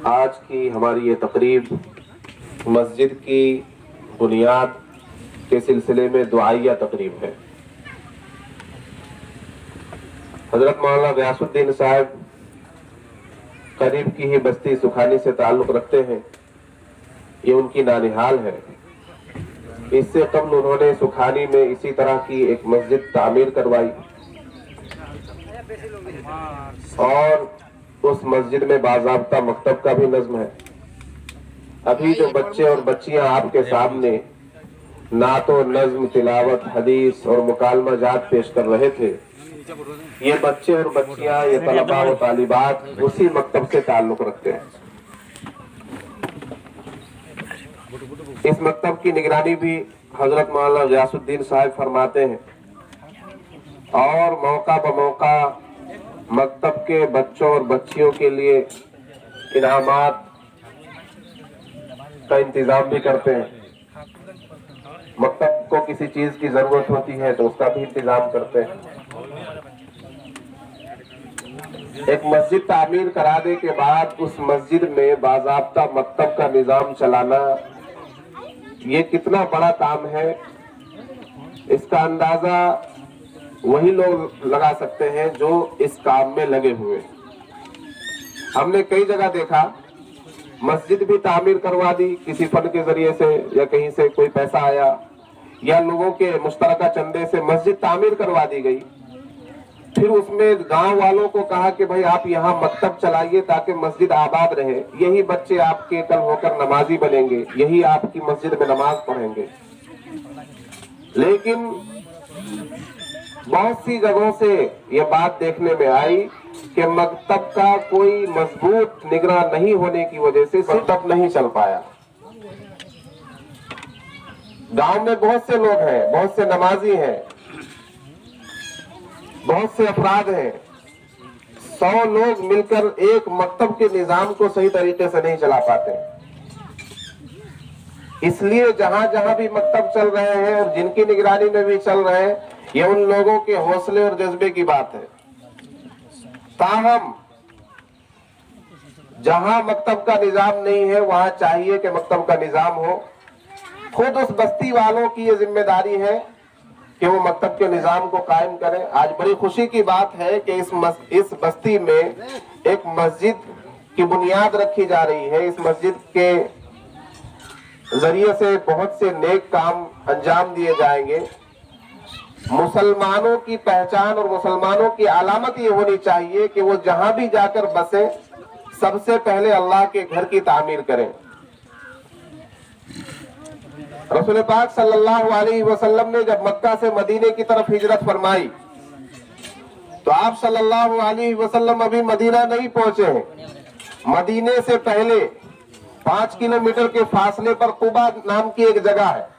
آج کی ہماری یہ تقریب مسجد کی بنیاد کے سلسلے میں دعائیہ تقریب ہے۔ حضرت مولانا غیاث الدین صاحب قریب کی ہی بستی سکھانی سے تعلق رکھتے ہیں، یہ ان کی نانحال ہے۔ اس سے قبل انہوں نے سکھانی میں اسی طرح کی ایک مسجد تعمیر کروائی اور اس مسجد میں باضابطہ مکتب کا بھی نظم ہے۔ ابھی جو بچے اور بچیاں آپ کے سامنے نعت و نظم، تلاوت، حدیث اور مکالمہ جات پیش کر رہے تھے، یہ بچے اور بچیاں، یہ طلباء و طالبات اسی مکتب سے تعلق رکھتے ہیں۔ اس مکتب کی نگرانی بھی حضرت مولانا غیاث الدین صاحب فرماتے ہیں اور موقع بموقع مکتب کے بچوں اور بچیوں کے لیے انعامات کا انتظام بھی کرتے ہیں۔ مکتب کو کسی چیز کی ضرورت ہوتی ہے تو اس کا بھی انتظام کرتے ہیں۔ ایک مسجد تعمیر کرانے کے بعد اس مسجد میں باضابطہ مکتب کا نظام چلانا، یہ کتنا بڑا کام ہے، اس کا اندازہ وہی لوگ لگا سکتے ہیں جو اس کام میں لگے ہوئے۔ ہم نے کئی جگہ دیکھا مسجد بھی تعمیر کروا دی کسی فنڈ کے ذریعے سے، یا کہیں سے کوئی پیسہ آیا یا لوگوں کے مشترکہ چندے سے مسجد تعمیر کروا دی گئی۔ پھر اس میں گاؤں والوں کو کہا کہ بھائی آپ یہاں مکتب چلائیے تاکہ مسجد آباد رہے، یہی بچے آپ کے کل ہو کر نمازی بنیں گے، یہی آپ کی مسجد میں نماز پڑھیں گے۔ لیکن بہت سی جگہوں سے یہ بات دیکھنے میں آئی کہ مکتب کا کوئی مضبوط نگراں نہیں ہونے کی وجہ سے مکتب نہیں چل پایا۔ گاؤں میں بہت سے لوگ ہیں، بہت سے نمازی ہیں، بہت سے افراد ہیں، 100 لوگ مل کر ایک مکتب کے نظام کو صحیح طریقے سے نہیں چلا پاتے۔ اس لیے جہاں جہاں بھی مکتب چل رہے ہیں اور جن کی نگرانی میں بھی چل رہے ہیں، یہ ان لوگوں کے حوصلے اور جذبے کی بات ہے۔ تاہم جہاں مکتب کا نظام نہیں ہے وہاں چاہیے کہ مکتب کا نظام ہو۔ خود اس بستی والوں کی یہ ذمہ داری ہے کہ وہ مکتب کے نظام کو قائم کریں۔ آج بڑی خوشی کی بات ہے کہ اس بستی میں ایک مسجد کی بنیاد رکھی جا رہی ہے۔ اس مسجد کے ذریعے سے بہت سے نیک کام انجام دیے جائیں گے۔ مسلمانوں کی پہچان اور مسلمانوں کی علامت یہ ہونی چاہیے کہ وہ جہاں بھی جا کر بسیں، سب سے پہلے اللہ کے گھر کی تعمیر کریں۔ رسول پاک صلی اللہ علیہ وسلم نے جب مکہ سے مدینے کی طرف ہجرت فرمائی تو آپ صلی اللہ علیہ وسلم ابھی مدینہ نہیں پہنچے ہیں۔ مدینے سے پہلے 5 کلومیٹر کے فاصلے پر قباء نام کی ایک جگہ ہے۔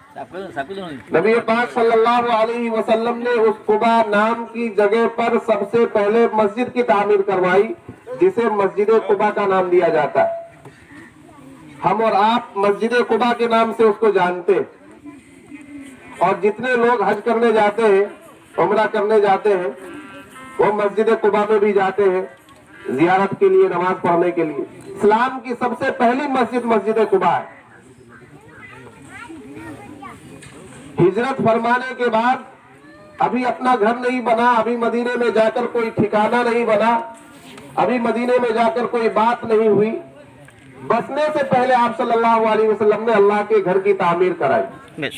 نبی پاک صلی اللہ علیہ وسلم نے اس قباء نام کی جگہ پر سب سے پہلے مسجد کی تعمیر کروائی، جسے مسجد قباء کا نام دیا جاتا ہے۔ ہم اور آپ مسجد قباء کے نام سے اس کو جانتے ہیں، اور جتنے لوگ حج کرنے جاتے ہیں، عمرہ کرنے جاتے ہیں، وہ مسجد قباء میں بھی جاتے ہیں زیارت کے لیے، نماز پڑھنے کے لیے۔ اسلام کی سب سے پہلی مسجد مسجد قباء ہے۔ ہجرت فرمانے کے بعد ابھی اپنا گھر نہیں بنا، ابھی مدینے میں جا کر کوئی ٹھکانہ نہیں بنا، ابھی مدینے میں جا کر کوئی بات نہیں ہوئی۔ بسنے سے پہلے آپ صلی اللہ علیہ وسلم نے اللہ کے گھر کی تعمیر کرائی۔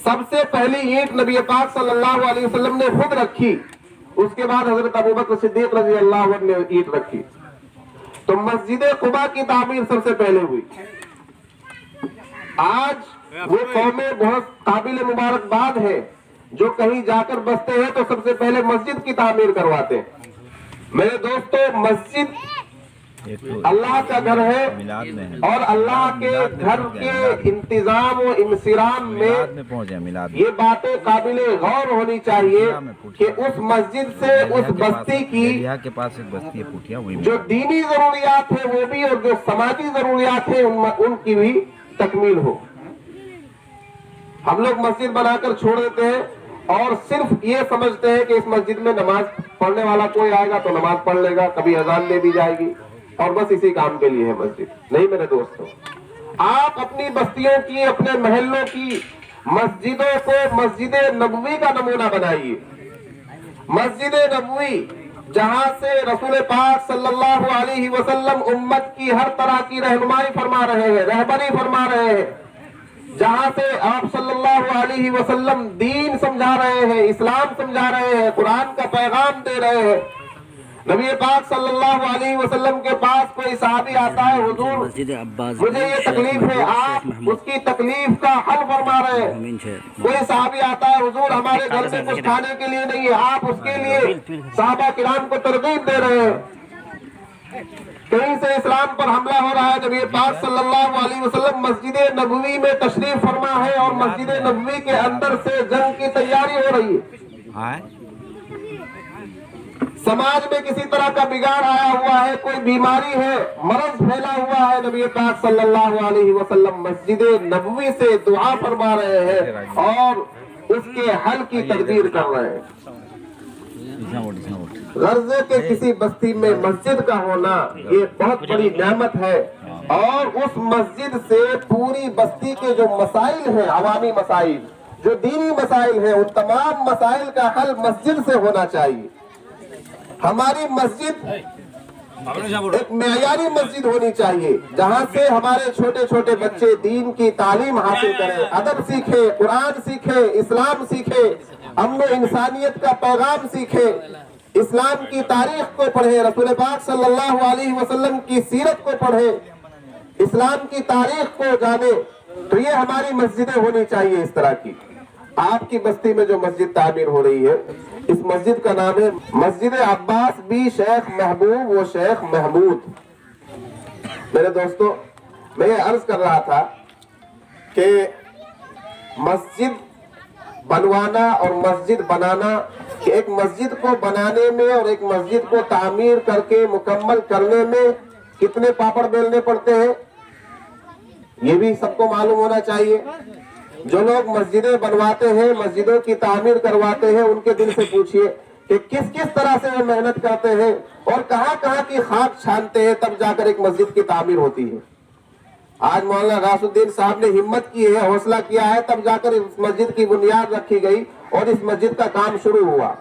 سب سے پہلی اینٹ نبی پاک صلی اللہ علیہ وسلم نے خود رکھی، اس کے بعد حضرت ابوبکر صدیق رضی اللہ عنہ نے اینٹ رکھی۔ تو مسجد قباء کی تعمیر سب سے پہلے ہوئی۔ آج وہ قومیں بہت قابل مبارکباد ہے جو کہیں جا کر بستے ہیں تو سب سے پہلے مسجد کی تعمیر کرواتے ہیں۔ میرے دوستو، مسجد اللہ کا گھر ہے، اور اللہ کے گھر کے انتظام و انصرام میں یہ باتیں قابل غور ہونی چاہیے کہ اس مسجد سے اس بستی کی جو دینی ضروریات ہیں وہ بھی، اور جو سماجی ضروریات ہیں ان کی بھی تکمیل ہو۔ ہم لوگ مسجد بنا کر چھوڑ دیتے ہیں اور صرف یہ سمجھتے ہیں کہ اس مسجد میں نماز پڑھنے والا کوئی آئے گا تو نماز پڑھ لے گا، کبھی اذان دے دی جائے گی، اور بس اسی کام کے لیے ہے مسجد. نہیں میرے دوستوں، آپ اپنی بستیوں کی، اپنے محلوں کی مسجدوں کو مسجد نبوی کا نمونہ بنائیے. مسجد نبوی جہاں سے رسول پاک صلی اللہ علیہ وسلم امت کی ہر طرح کی رہنمائی فرما رہے ہیں، رہبری فرما رہے ہیں، جہاں سے آپ صلی اللہ علیہ وسلم دین سمجھا رہے ہیں، اسلام سمجھا رہے ہیں، قرآن کا پیغام دے رہے ہیں. نبی پاک صلی اللہ علیہ وسلم کے پاس کوئی صحابی آتا ہے، حضور مجھے یہ تکلیف ہے، آپ اس کی تکلیف کا حل فرما رہے ہیں. کوئی صحابی آتا ہے، حضور ہمارے گھر میں کچھ کھانے کے لیے نہیں ہے، آپ اس کے لیے صحابہ کرام کو ترغیب دے رہے ہیں. کہیں سے اسلام پر حملہ ہو رہا ہے، نبی پاک صلی اللہ علیہ وسلم مسجد نبوی میں تشریف فرما ہے اور مسجد نبوی کے اندر سے جنگ کی تیاری ہو رہی ہے. سماج میں کسی طرح کا بگاڑ آیا ہوا ہے، کوئی بیماری ہے، مرض پھیلا ہوا ہے، نبی پاک صلی اللہ علیہ وسلم مسجد نبوی سے دعا فرما رہے ہیں اور اس کے حل کی تدبیر کر رہے ہیں. غزے کے کسی بستی میں مسجد کا ہونا یہ بہت بڑی نعمت ہے، اور اس مسجد سے پوری بستی کے جو مسائل ہیں، عوامی مسائل، جو دینی مسائل ہیں، ان تمام مسائل کا حل مسجد سے ہونا چاہیے. ہماری مسجد ایک معیاری مسجد ہونی چاہیے، جہاں سے ہمارے چھوٹے چھوٹے بچے دین کی تعلیم حاصل کریں، ادب سیکھیں، قرآن سیکھیں، اسلام سیکھیں، امن و انسانیت کا پیغام سیکھیں، اسلام کی تاریخ کو پڑھیں، رسول پاک صلی اللہ علیہ وسلم کی سیرت کو پڑھیں، اسلام کی تاریخ کو جانیں. تو یہ ہماری مسجدیں ہونی چاہیے اس طرح کی. آپ کی بستی میں جو مسجد تعمیر ہو رہی ہے، اس مسجد کا نام ہے مسجد عباس بی شیخ محبوب و شیخ محمود. میرے دوستو، میں یہ عرض کر رہا تھا کہ مسجد بنوانا اور مسجد بنانا، کہ ایک مسجد کو بنانے میں اور ایک مسجد کو تعمیر کر کے مکمل کرنے میں کتنے پاپڑ بیلنے پڑتے ہیں، یہ بھی سب کو معلوم ہونا چاہیے. جو لوگ مسجدیں بنواتے ہیں، مسجدوں کی تعمیر کرواتے ہیں، ان کے دل سے پوچھئے کہ کس کس طرح سے وہ محنت کرتے ہیں اور کہاں کہاں کی خاک چھانتے ہیں، تب جا کر ایک مسجد کی تعمیر ہوتی ہے. آج مولانا غیاث الدین صاحب نے ہمت کی ہے، حوصلہ کیا ہے، تب جا کر اس مسجد کی بنیاد رکھی گئی اور اس مسجد کا کام شروع ہوا.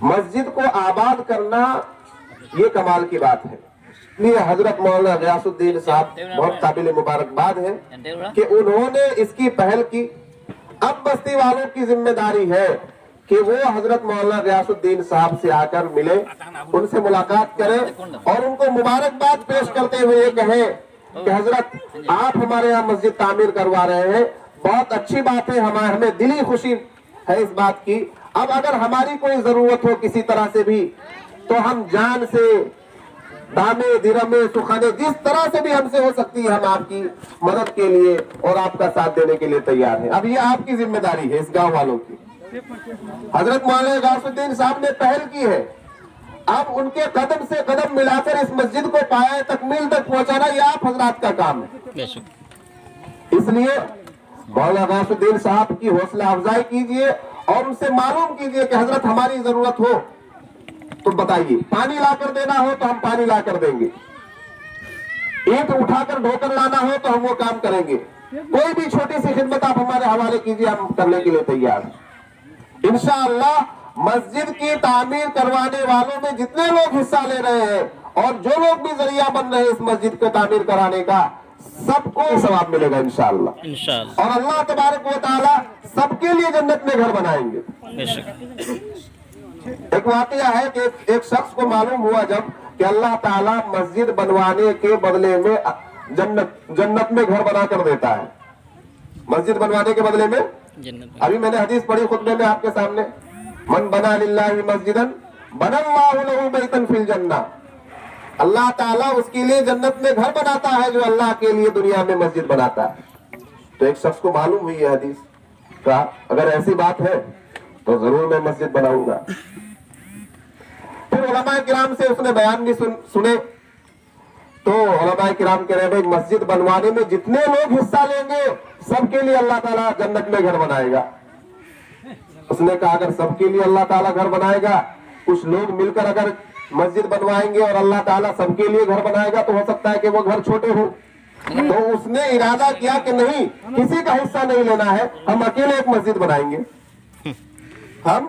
مسجد کو آباد کرنا یہ کمال کی بات ہے. یہ حضرت مولانا غیاث الدین صاحب بہت قابل مبارکباد ہے کہ انہوں نے اس کی پہل کی. اب بستی والوں کی ذمہ داری ہے کہ وہ حضرت مولانا غیاث الدین صاحب سے آ کر ملے، ان سے ملاقات کریں اور ان کو مبارکباد پیش کرتے ہوئے یہ کہیں کہ حضرت آپ ہمارے یہاں مسجد تعمیر کروا رہے ہیں، بہت اچھی بات ہے، ہمیں دلی خوشی ہے اس بات کی. اب اگر ہماری کوئی ضرورت ہو کسی طرح سے بھی تو ہم جان سے، دامے درمے سخانے، جس طرح سے بھی ہم سے ہو سکتی ہے، ہم آپ کی مدد کے لیے اور آپ کا ساتھ دینے کے لیے تیار ہیں. اب یہ آپ کی ذمہ داری ہے اس گاؤں والوں کی. حضرت مولانا غیاث الدین صاحب نے پہل کی ہے، اب ان کے قدم سے قدم ملا کر اس مسجد کو پایہ تکمیل تک پہنچانا یہ آپ حضرات کا کام ہے. اس لیے مولانا غیاث الدین صاحب کی حوصلہ افزائی کیجئے اور ان سے معلوم کیجئے کہ حضرت ہماری ضرورت ہو تو بتائیے، پانی لا کر دینا ہو تو ہم پانی لا کر دیں گے، اینٹ اٹھا کر ڈھو کر لانا ہو تو ہم وہ کام کریں گے. کوئی بھی چھوٹی سی خدمت آپ ہمارے حوالے کیجئے، ہم کرنے کے لیے تیار ہیں. انشاءاللہ مسجد کی تعمیر کروانے والوں میں جتنے لوگ حصہ لے رہے ہیں اور جو لوگ بھی ذریعہ بن رہے ہیں اس مسجد کو تعمیر کرانے کا، سب کو ثواب ملے گا انشاءاللہ. اور اللہ تبارک و تعالی سب کے لیے جنت میں گھر بنائیں گے. ایک واقعہ ہے کہ ایک شخص کو معلوم ہوا جب کہ اللہ تعالیٰ مسجد بنوانے کے بدلے میں جنت میں گھر بنا کر دیتا ہے. مسجد بنوانے کے بدلے میں، ابھی میں نے حدیث پڑھی خطبے میں آپ کے سامنے، من بنا للہ مسجدا بنا اللہ لہ بیتا فی الجنہ. اللہ تعالیٰ اس کے لیے جنت میں گھر بناتا ہے جو اللہ کے لیے دنیا میں مسجد بناتا ہے. تو ایک شخص کو معلوم ہوئی یہ حدیث، کہا اگر ایسی بات ہے تو ضرور میں مسجد بناؤں گا. پھر علماء کرام سے اس نے بیان بھی سنے تو علماء کرام کہہ رہے ہیں مسجد بنوانے میں جتنے لوگ حصہ لیں گے سب کے لیے اللہ تعالیٰ جنت میں گھر بنائے گا. اس نے کہا اگر سب کے لیے اللہ تعالیٰ گھر بنائے گا، کچھ لوگ مل کر اگر مسجد بنوائیں گے اور اللہ تعالیٰ سب کے لیے گھر بنائے گا تو ہو سکتا ہے کہ وہ گھر چھوٹے ہوں. تو اس نے ارادہ کیا کہ نہیں, کسی کا حصہ نہیں لینا ہے, ہم اکیلے ایک مسجد بنائیں گے, ہم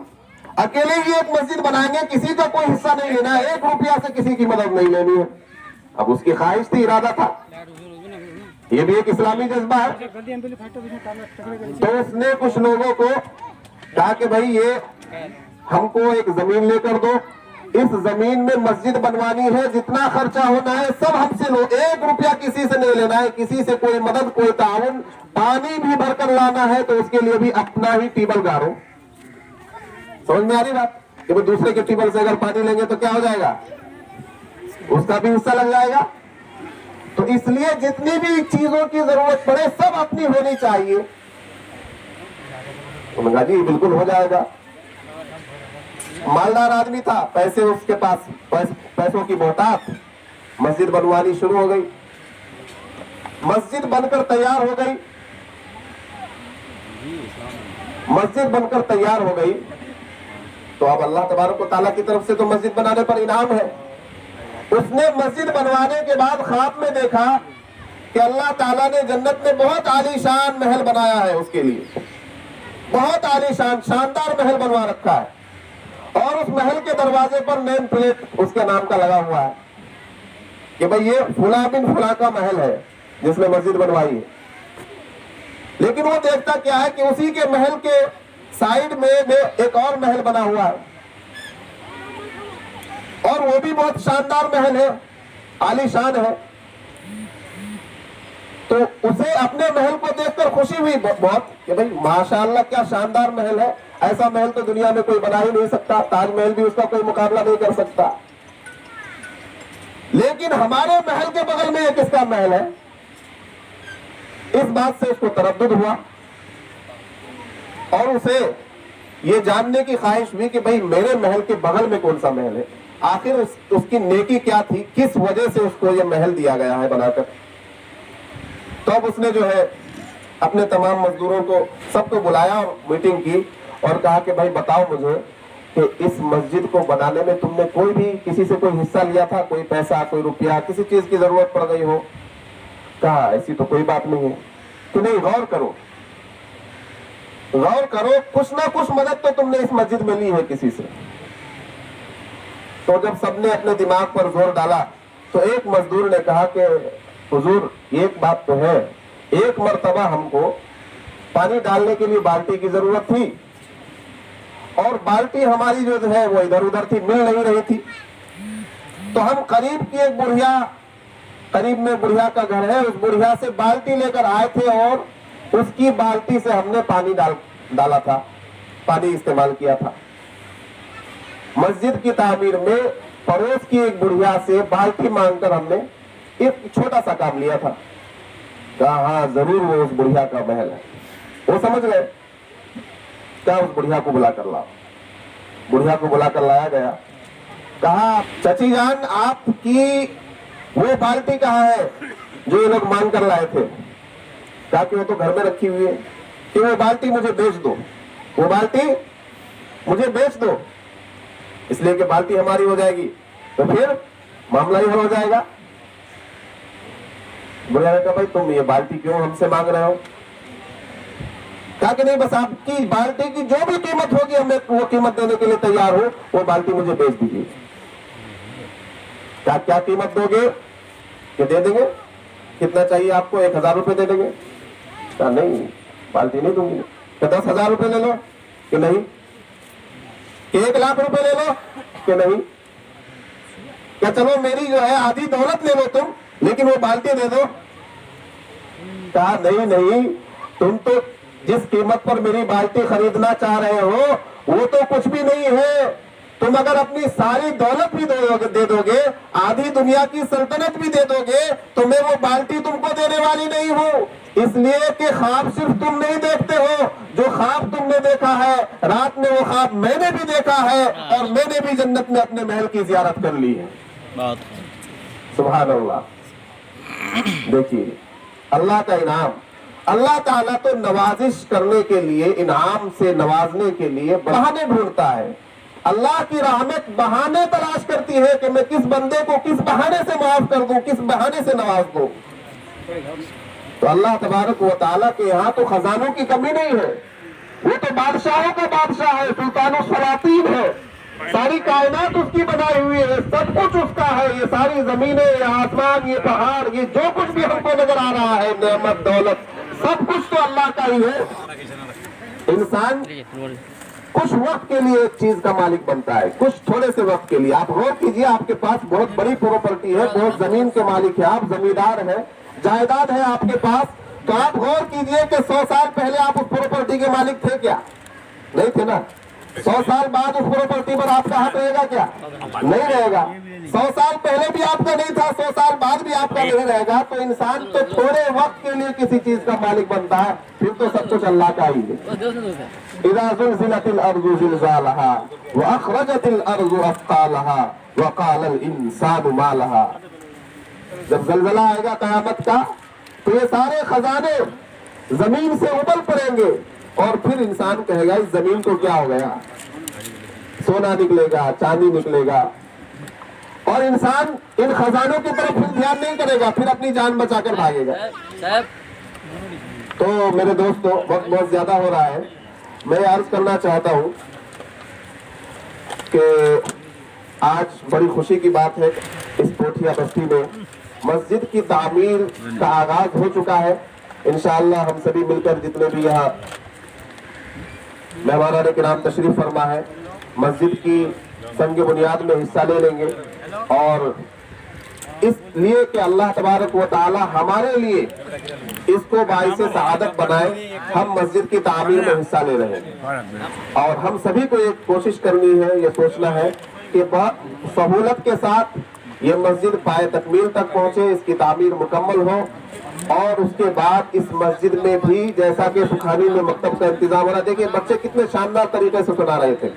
اکیلے ہی ایک مسجد بنائیں گے, کسی کا کوئی حصہ نہیں لینا ہے, 1 روپیہ سے کسی کی مدد نہیں لینی ہے. اب اس کی خواہش تھی, ارادہ تھا, یہ بھی ایک اسلامی جذبہ ہے. تو اس نے کچھ لوگوں کو کہا کہ بھائی یہ ہم کو ایک زمین لے کر دو, اس زمین میں مسجد بنوانی ہے, جتنا خرچہ ہونا ہے سب ہم سے لو, 1 روپیہ کسی سے نہیں لینا ہے, کسی سے کوئی مدد کوئی تعاون, پانی بھی بھر کر لانا ہے تو اس کے لیے بھی اپنا ہی ٹیبل گاڑو. سمجھ میں آ رہی بات کہ دوسرے کے ٹیبل سے اگر پانی لیں گے تو کیا ہو جائے گا, اس کا بھی حصہ لگ جائے گا. تو اس لیے جتنی بھی چیزوں کی ضرورت پڑے سب اپنی ہونی چاہیے. انہوں نے کہا جی بالکل ہو جائے گا. مالدار آدمی تھا, پیسے اس کے پاس, پیسوں کی بہتات, مسجد بنوانی شروع ہو گئی. مسجد بن کر تیار ہو گئی, مسجد بن کر تیار ہو گئی. تو اب اللہ تبارک و تعالیٰ کی طرف سے تو مسجد بنانے پر انعام ہے. اس نے مسجد بنوانے کے بعد خواب میں دیکھا کہ اللہ تعالیٰ نے جنت میں بہت عالی شان محل بنایا ہے, اس کے لیے بہت عالی شان شاندار محل بنوا رکھا ہے, اور اس محل کے دروازے پر نیم پلیٹ اس کے نام کا لگا ہوا ہے کہ بھئی یہ فلاں بن فلاں کا محل ہے جس نے مسجد بنوائی ہے. لیکن وہ دیکھتا کیا ہے کہ اسی کے محل کے سائیڈ میں ایک اور محل بنا ہوا ہے, اور وہ بھی بہت شاندار محل ہے, عالی شان ہے. تو اسے اپنے محل کو دیکھ کر خوشی ہوئی بہت کہ بھئی ماشاءاللہ کیا شاندار محل ہے, ایسا محل تو دنیا میں کوئی بنا ہی نہیں سکتا, تاج محل بھی اس کا کوئی مقابلہ نہیں کر سکتا. لیکن ہمارے محل کے بغل میں یہ کس کا محل ہے, اس بات سے اس کو تردد ہوا, اور اسے یہ جاننے کی خواہش ہوئی کہ بھئی میرے محل کے بغل میں کون سا محل ہے, آخر اس کی نیکی کیا تھی, کس وجہ سے اس کو یہ محل دیا گیا ہے بنا کر. تو اب اس نے جو ہے اپنے تمام مزدوروں کو سب کو بلایا اور میٹنگ کی اور کہا کہ بھائی بتاؤ مجھے کہ اس مسجد کو بنانے میں تم نے کوئی بھی کسی سے کوئی حصہ لیا تھا, کوئی پیسہ کوئی روپیہ, کسی چیز کی ضرورت پڑ گئی ہو. کہا ایسی تو کوئی بات نہیں ہے. کہ نہیں, غور کرو, غور کرو, کچھ نہ کچھ مدد تو تم نے اس مسجد میں لی ہے کسی سے. تو جب سب نے اپنے دماغ پر زور ڈالا تو ایک مزدور نے کہا کہ حضور ایک بات تو ہے, ایک مرتبہ ہم کو پانی ڈالنے کے لیے بالٹی کی ضرورت تھی, اور بالٹی ہماری جو ہے وہ ادھر ادھر تھی, مل نہیں رہی تھی. تو ہم قریب کی ایک بڑھیا, قریب میں بڑھیا کا گھر ہے, اس بڑھیا سے بالٹی لے کر آئے تھے, اور اس کی بالٹی سے ہم نے پانی ڈالا تھا, پانی استعمال کیا تھا. مسجد کی تعمیر میں پڑوس کی ایک بڑھیا سے بالٹی مانگ کر ہم نے ایک چھوٹا سا کام لیا تھا. کہا ہاں ضرور وہ اس بڑھیا کا محل ہے. وہ سمجھ گئے, کیا اس بڑھیا کو بلا کر لاؤ. بڑھیا کو بلا کر لایا گیا. کہا چچی جان آپ کی وہ بالٹی کہاں ہے جو یہ لوگ مانگ کر لائے تھے. کہا کہ وہ تو گھر میں رکھی ہوئی ہے, کہ وہ بالٹی مجھے بیچ دو, وہ بالٹی مجھے بیچ دو, اس لیے کہ بالٹی ہماری ہو جائے گی تو پھر معاملہ ہی ہو جائے گا. بڑھیا نے کہا بھائی تم یہ بالٹی کیوں ہم سے مانگ رہے ہو. کہا کہ نہیں بس آپ کی بالٹی کی جو بھی قیمت ہوگی ہمیں وہ قیمت دینے کے لیے تیار ہو, وہ بالٹی مجھے بیچ دیجیے. کیا قیمت دو گے, کہ دے دیں گے, کتنا چاہیے آپ کو, 1000 روپے دے دیں گے. کہا نہیں بالٹی نہیں دوں گی. کہ 10,000 روپے لے لو, کہ نہیں. کہ 1,00,000 روپے لے لو, کہ نہیں. کہ چلو میری جو ہے آدھی دولت لے لو تم, لیکن وہ بالٹی دے دو. کہا نہیں, تم تو جس قیمت پر میری بالٹی خریدنا چاہ رہے ہو وہ تو کچھ بھی نہیں ہے. تم اگر اپنی ساری دولت بھی دے دو گے, آدھی دنیا کی سلطنت بھی دے دو گے, تو میں وہ بالٹی تم کو دینے والی نہیں ہوں. اس لیے کہ خواب صرف تم نہیں دیکھتے ہو, جو خواب تم نے دیکھا ہے رات میں وہ خواب میں نے بھی دیکھا ہے, اور میں نے بھی جنت میں اپنے محل کی زیارت کر لی ہے. سبحان اللہ. دیکھیے اللہ کا انعام, اللہ تعالیٰ تو نوازش کرنے کے لیے, انعام سے نوازنے کے لیے بہانے ڈھونڈتا ہے. اللہ کی رحمت بہانے تلاش کرتی ہے کہ میں کس بندے کو کس بہانے سے معاف کر دوں، کس بہانے سے نواز دوں۔ تو اللہ تبارک و تعالیٰ کے یہاں تو خزانوں کی کمی نہیں ہے، وہ تو بادشاہوں کا بادشاہ ہے، سلطان السلاطین ہے، ساری کائنات اس کی بنائی ہوئی ہے، سب کچھ اس کا ہے، یہ ساری زمینیں، یہ آسمان، یہ پہاڑ، یہ جو کچھ بھی ہم کو نظر آ رہا ہے، نعمت دولت، سب کچھ تو اللہ کا ہی ہے۔ انسان کچھ وقت کے لیے ایک چیز کا مالک بنتا ہے، کچھ تھوڑے سے وقت کے لیے۔ آپ غور کیجئے، آپ کے پاس بہت بڑی پراپرٹی ہے، بہت زمین کے مالک ہے، آپ زمیندار ہیں، جائیداد ہے آپ کے پاس، تو آپ غور کیجئے کہ 100 سال پہلے آپ اس پراپرٹی کے مالک تھے کیا؟ نہیں تھے نا۔ 100 سال بعد اس پراپرٹی پر آپ کا حق رہے گا کیا؟ نہیں رہے گا۔ 100 سال پہلے بھی آپ کا نہیں تھا، 100 سال بعد بھی آپ کا نہیں رہے گا۔ تو انسان تو تھوڑے وقت کے لیے کسی چیز کا مالک بنتا ہے، پھر تو سب کچھ اللہ کا ہی ہے۔ اذا زلزلت الارض زلزالها واخرجت الارض اثقالها وقال الانسان ما لها۔ جب زلزلہ آئے گا قیامت کا تو یہ سارے خزانے زمین سے ابل پڑیں گے، اور پھر انسان کہے گا اس زمین کو کیا ہو گیا، سونا نکلے گا، چاندی نکلے گا، اور انسان ان خزانوں کی طرف پھر دھیان نہیں کرے گا، پھر اپنی جان بچا کر بھاگے گا۔ تو میرے دوستو، وقت بہت زیادہ ہو رہا ہے، میں عرض کرنا چاہتا ہوں کہ آج بڑی خوشی کی بات ہے، اس پوٹھیا بستی میں مسجد کی تعمیر کا آغاز ہو چکا ہے۔ انشاءاللہ ہم سبھی مل کر جتنے بھی یہاں مہمانان کرام تشریف فرما ہے، مسجد کی سنگ بنیاد میں حصہ لے لیں گے، اور اس لیے کہ اللہ تبارک و تعالی ہمارے لیے اس کو باعث سعادت بنائے، ہم مسجد کی تعمیر میں حصہ لے رہے ہیں، اور ہم سبھی کو ایک کوشش کرنی ہے، یہ سوچنا ہے کہ بہت سہولت کے ساتھ یہ مسجد پائے تکمیل تک پہنچے، اس کی تعمیر مکمل ہو، اور اس کے بعد اس مسجد میں بھی جیسا کہ سکھانی میں مکتب کا انتظام ہو رہا ہے، دیکھیں بچے کتنے شاندار طریقے سے سنا رہے تھے،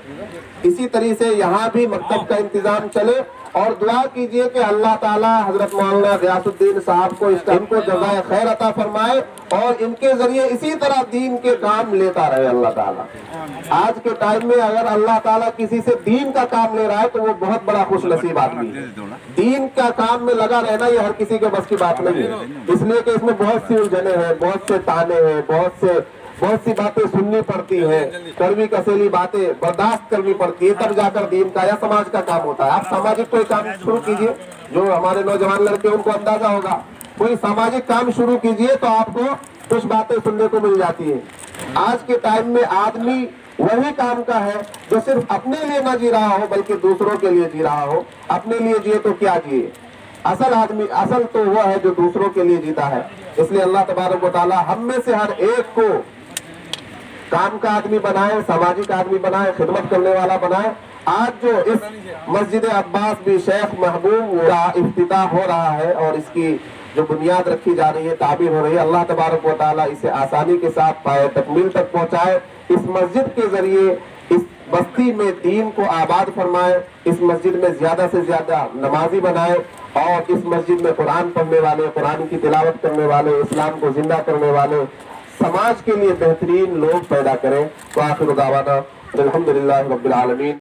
اسی طریقے سے یہاں بھی مکتب کا انتظام چلے، اور دعا کیجئے کہ اللہ تعالیٰ حضرت مولانا غیاث الدین صاحب کو ان کو جزائے خیر عطا فرمائے، اور ان کے ذریعے اسی طرح دین کے کام لیتا رہے اللہ تعالیٰ۔ آج کے ٹائم میں اگر اللہ تعالیٰ کسی سے دین کا کام لے رہا ہے تو وہ بہت بڑا خوش نصیب آدمی ہے۔ دین کا کام میں لگا رہنا یہ ہر کسی کے بس کی بات نہیں ہے، اس لیے کہ اس میں بہت سی الجھنیں ہیں، بہت سے تانے ہیں، بہت سی باتیں سننی پڑتی ہیں، کڑوی کسیلی باتیں برداشت کرنی پڑتی ہے، تب جا کر دین کا یا سماج کا کام ہوتا ہے۔ آپ سماجک کوئی کام شروع کیجئے، جو ہمارے نوجوان لڑکے ان کو اندازہ ہوگا، کوئی سماجک کام شروع کیجئے تو آپ کو کچھ باتیں سننے کو مل جاتی ہیں۔ آج کے ٹائم میں آدمی وہی کام کا ہے جو صرف اپنے لیے نہ جی رہا ہو بلکہ دوسروں کے لیے جی رہا ہو۔ اپنے لیے جیے تو کیا جیے، اصل تو وہ ہے جو دوسروں کے لیے جیتا ہے۔ اس لیے اللہ تبارک و تعالی ہم میں سے ہر ایک کو کام کا آدمی بنائے، سماجک آدمی بنائے، خدمت کرنے والا بنائے۔ آج جو اس مسجد عباس بھی شیخ محبوب کا افتتاح ہو رہا ہے اور اس کی جو بنیاد رکھی جا رہی ہے، تعبیر ہو رہی ہے، اللہ تبارک و تعالیٰ اسے آسانی کے ساتھ پائے تکمیل تک پہنچائے، اس مسجد کے ذریعے اس بستی میں دین کو آباد فرمائے، اس مسجد میں زیادہ سے زیادہ نمازی بنائے، اور اس مسجد میں قرآن پڑھنے والے، قرآن کی تلاوت کرنے والے، اسلام کو زندہ کرنے والے، سماج کے لیے بہترین لوگ پیدا کریں۔ وآخر دعوانا الحمدللہ رب العالمین۔